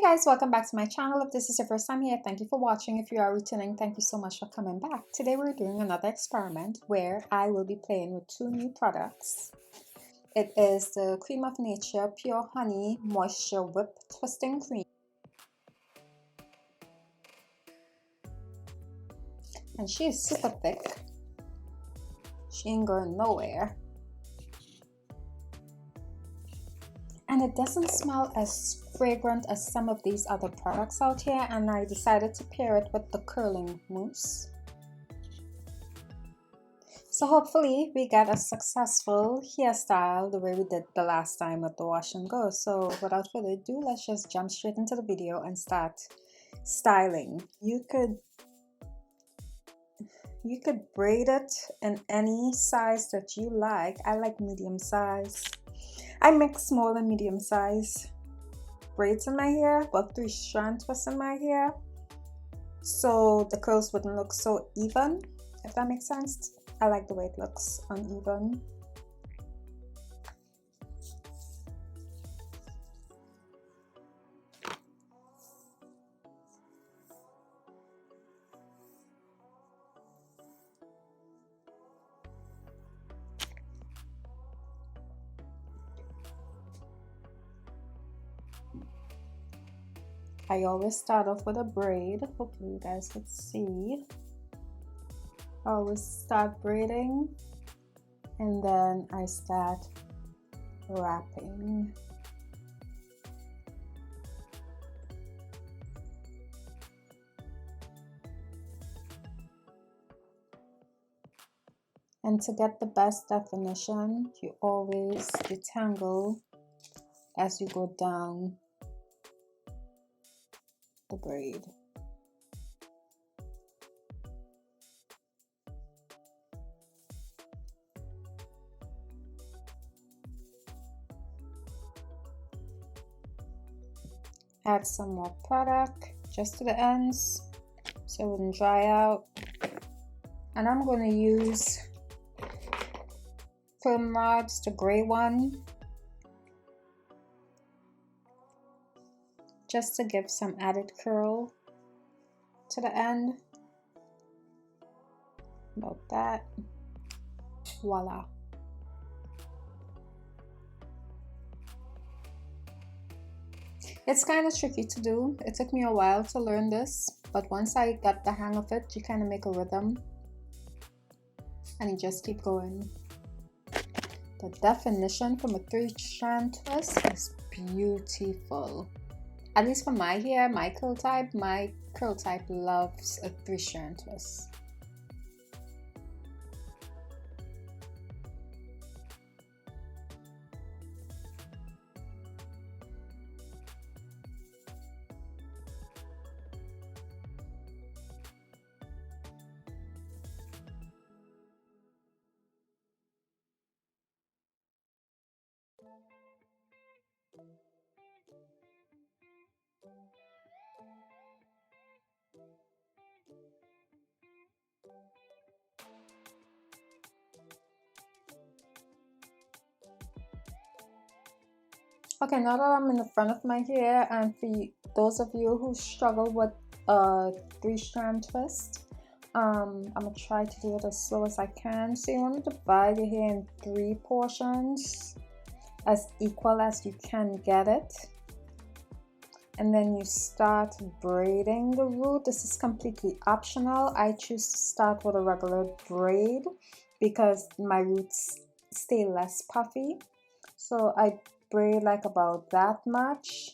guys, welcome back to my channel. If this is your first time here, thank you for watching. If you are returning, thank you so much for coming back. Today we're doing another experiment where I will be playing with two new products. It is the Cream of Nature Pure Honey Moisture Whip Twisting Cream. And she is super thick. She ain't going nowhere. And it doesn't smell as fragrant as some of these other products out here, and I decided to pair it with the curling mousse. So hopefully we get a successful hairstyle the way we did the last time with the wash and go. So without further ado, let's just jump straight into the video and start styling. You could braid it in any size that you like. I like medium size. I mix small and medium size braids in my hair, but 3-strand twists in my hair, so the curls wouldn't look so even, if that makes sense. I like the way it looks uneven. I always start off with a braid. Hopefully you guys could see. I always start braiding and then I start wrapping. And to get the best definition, you always detangle as you go down the braid. Add some more product just to the ends so it wouldn't dry out. And I'm going to use Crème rods, the gray one, just to give some added curl to the end. About that. Voila. It's kind of tricky to do. It took me a while to learn this, but once I got the hang of it, you kind of make a rhythm and you just keep going. The definition from a 3-strand twist is beautiful. At least for my hair, my curl type loves a 3-strand twist. Okay, now that I'm in the front of my hair, and for those of you who struggle with a 3-strand twist, I'm gonna try to do it as slow as I can. So you want to divide your hair in 3 portions, as equal as you can get it. And then you start braiding the root. This is completely optional. I choose to start with a regular braid because my roots stay less puffy. So I braid like about that much,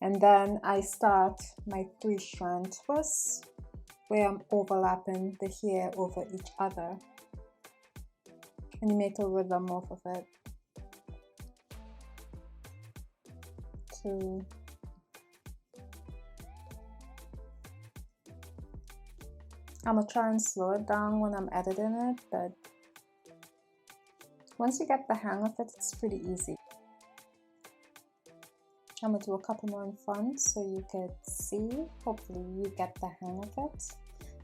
and then I start my 3-strand twists where I'm overlapping the hair over each other, and you make a rhythm off of it. 2, I'm gonna try and slow it down when I'm editing it, but once you get the hang of it, it's pretty easy. I'm gonna do a couple more in front so you could see. Hopefully you get the hang of it.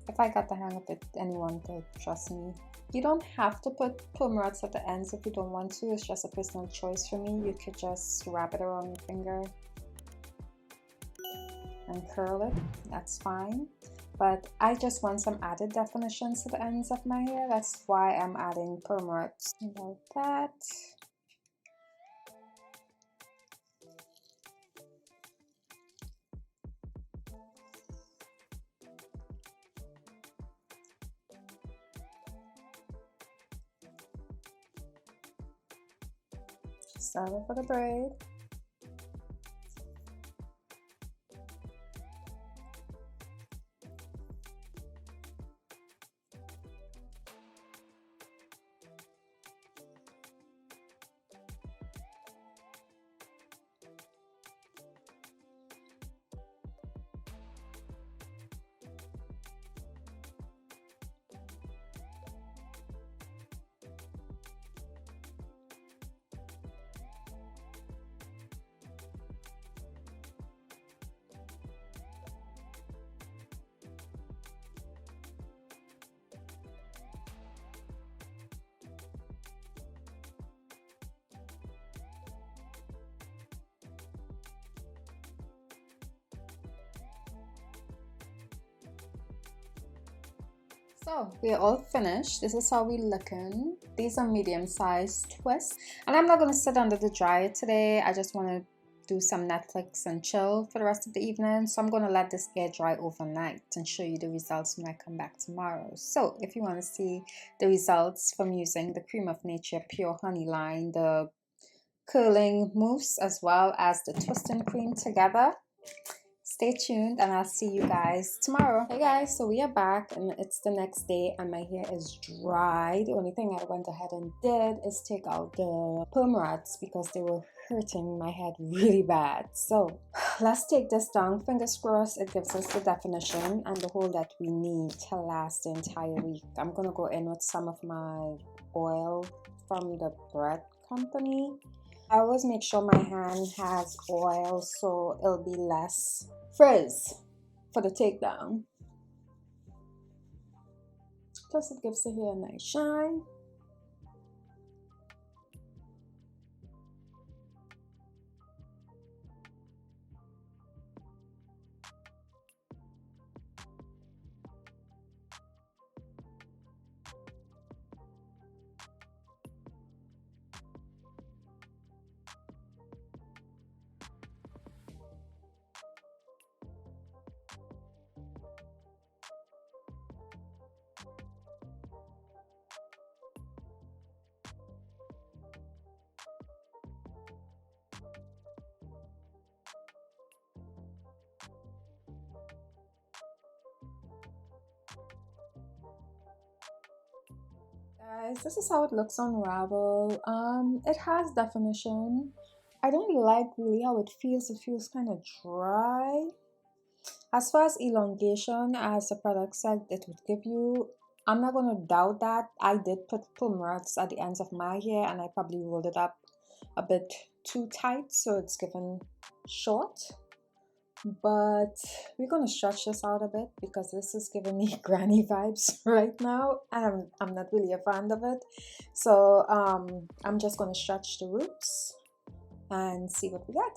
If I got the hang of it, anyone could, trust me. You don't have to put perm rods at the ends if you don't want to. It's just a personal choice for me. You could just wrap it around your finger. and curl it, that's fine. But I just want some added definitions to the ends of my hair. That's why I'm adding perm roots like that. Start off with a braid. So we're all finished. This is how we looking. These are medium-sized twists, and I'm not going to sit under the dryer today. I just want to do some Netflix and chill for the rest of the evening, so I'm going to let this air dry overnight and show you the results when I come back tomorrow. So if you want to see the results from using the Cream of Nature Pure Honey line, the curling mousse as well as the twisting cream together, stay tuned and I'll see you guys tomorrow. Hey guys, so we are back and it's the next day and my hair is dry. The only thing I went ahead and did is take out the perm rods because they were hurting my head really bad. So let's take this down. Fingers crossed it gives us the definition and the hold that we need to last the entire week. I'm gonna go in with some of my oil from the bread company. I always make sure my hand has oil so it'll be less frizz for the takedown. Plus it gives the hair a nice shine. Guys, this is how it looks on Ravel. It has definition. I don't like really how it feels. It feels kind of dry. As far as elongation, as the product said it would give you, I'm not going to doubt that. I did put perm rods at the ends of my hair and I probably rolled it up a bit too tight, so it's given short. But we're gonna stretch this out a bit because this is giving me granny vibes right now and I'm not really a fan of it. So I'm just gonna stretch the roots and see what we get.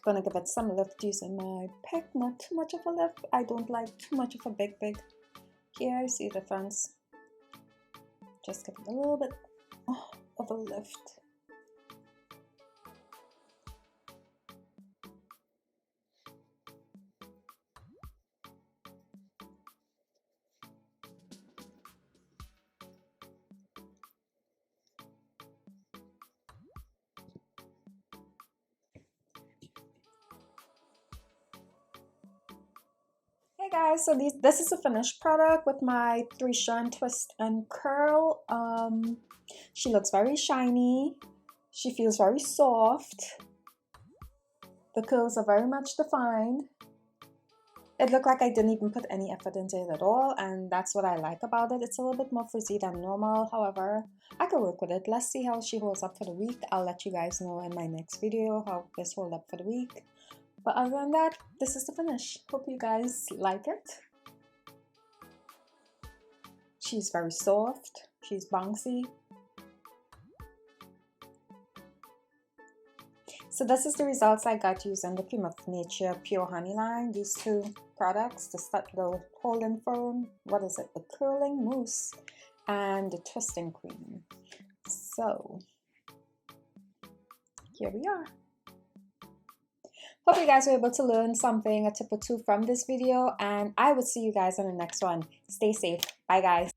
Gonna give it some lift using my pick. Not too much of a lift. I don't like too much of a big. Here I see the difference. Just give it a little bit of a lift. Hey guys, so this is a finished product with my 3-strand twist and curl. She looks very shiny. She feels very soft. The curls are very much defined. It looked like I didn't even put any effort into it at all, and that's what I like about it. It's a little bit more frizzy than normal. However, I can work with it. Let's see how she holds up for the week. I'll let you guys know in my next video how this holds up for the week. But other than that, this is the finish. Hope you guys like it. She's very soft. She's bouncy. So this is the results I got using the Cream of Nature Pure Honey line. These two products, the holding foam, what is it? The curling mousse and the twisting cream. So here we are. Hope you guys were able to learn something, a tip or two from this video, and I will see you guys in the next one. Stay safe. Bye guys.